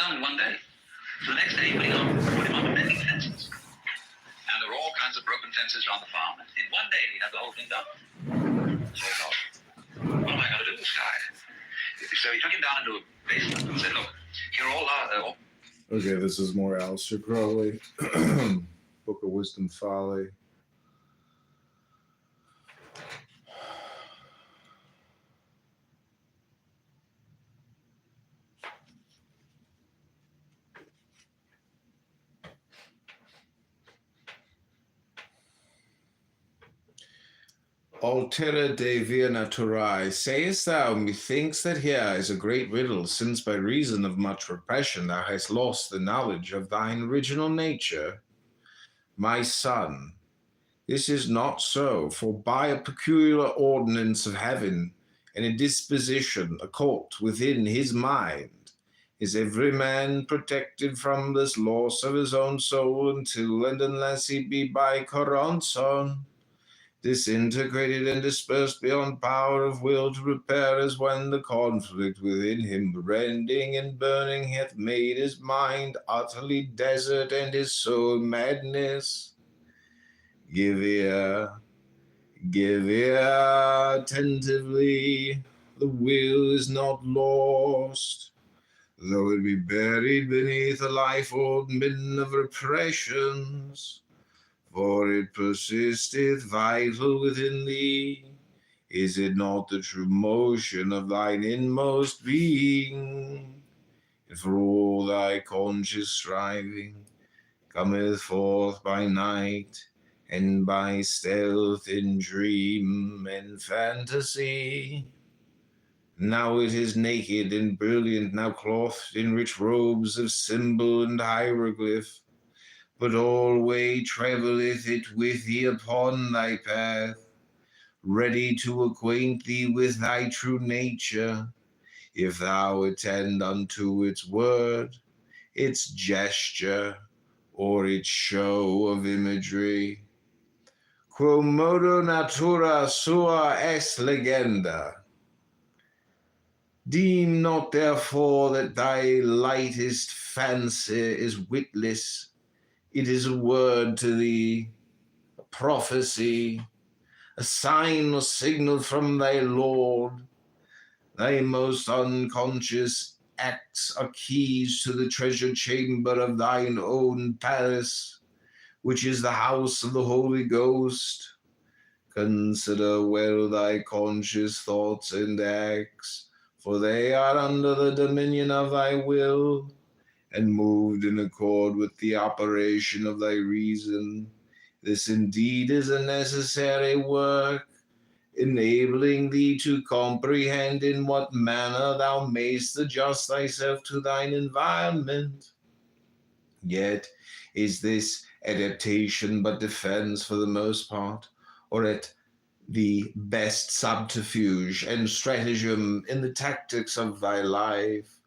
done in one day. So the next day, put him on mending fences. And there were all kinds of broken fences on the farm. And in one day, he had the whole thing done. So he thought, what am I going to do with this guy? So he took him down into a basement and said, look, here all are... Okay, this is more Aleister Crowley. Book of Wisdom Folly. Altera de via naturae, sayest thou, methinks that here is a great riddle, since by reason of much repression thou hast lost the knowledge of thine original nature. My son, this is not so, for by a peculiar ordinance of heaven, and a disposition occult within his mind, is every man protected from this loss of his own soul until and unless he be by Choronson disintegrated and dispersed beyond power of will to repair, as when the conflict within him, rending and burning, hath made his mind utterly desert and his soul madness. Give ear attentively, the will is not lost, though it be buried beneath a life-old midden of repressions. For it persisteth vital within thee. Is it not the true motion of thine inmost being? And for all thy conscious striving cometh forth by night, and by stealth in dream and fantasy. Now it is naked and brilliant, now clothed in rich robes of symbol and hieroglyph, but alway travelleth it with thee upon thy path, ready to acquaint thee with thy true nature, if thou attend unto its word, its gesture, or its show of imagery. Quomodo natura sua est legenda. Deem not therefore that thy lightest fancy is witless. It is a word to thee, a prophecy, a sign or signal from thy Lord. Thy most unconscious acts are keys to the treasure chamber of thine own palace, which is the house of the Holy Ghost. Consider well thy conscious thoughts and acts, for they are under the dominion of thy will, and moved in accord with the operation of thy reason. This indeed is a necessary work, enabling thee to comprehend in what manner thou mayst adjust thyself to thine environment. Yet is this adaptation but defense for the most part, or at the best subterfuge and stratagem in the tactics of thy life,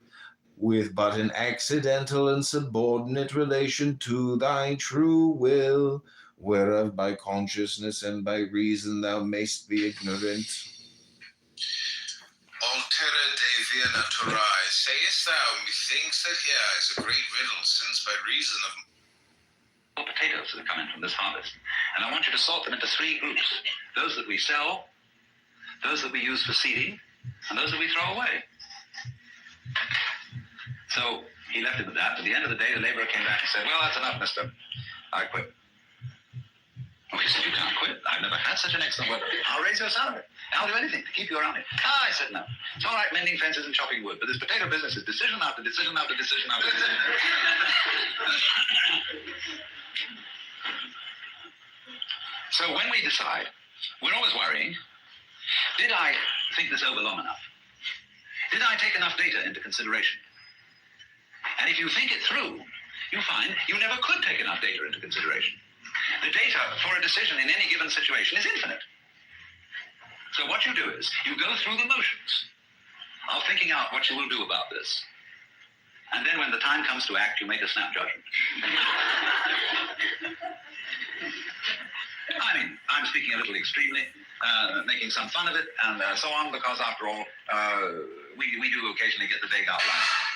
with but an accidental and subordinate relation to thy true will, whereof by consciousness and by reason thou mayst be ignorant. Altera de via naturae, sayest thou, methinks that here is a great riddle, since by reason of potatoes that come in from this harvest. And I want you to sort them into three groups. Those that we sell, those that we use for seeding, and those that we throw away. So he left it with that. At the end of the day, the laborer came back and said, well, that's enough, mister. I quit. Oh, he said, you can't quit. I've never had such an excellent worker. I'll raise your salary. I'll do anything to keep you around it. I said, no. It's all right mending fences and chopping wood, but this potato business is decision after decision after decision after decision. So when we decide, we're always worrying, did I think this over long enough? Did I take enough data into consideration? And if you think it through, you find you never could take enough data into consideration. The data for a decision in any given situation is infinite. So what you do is, you go through the motions of thinking out what you will do about this. And then when the time comes to act, you make a snap judgment. I mean, I'm speaking a little extremely, making some fun of it and so on, because after all, we do occasionally get the vague outline.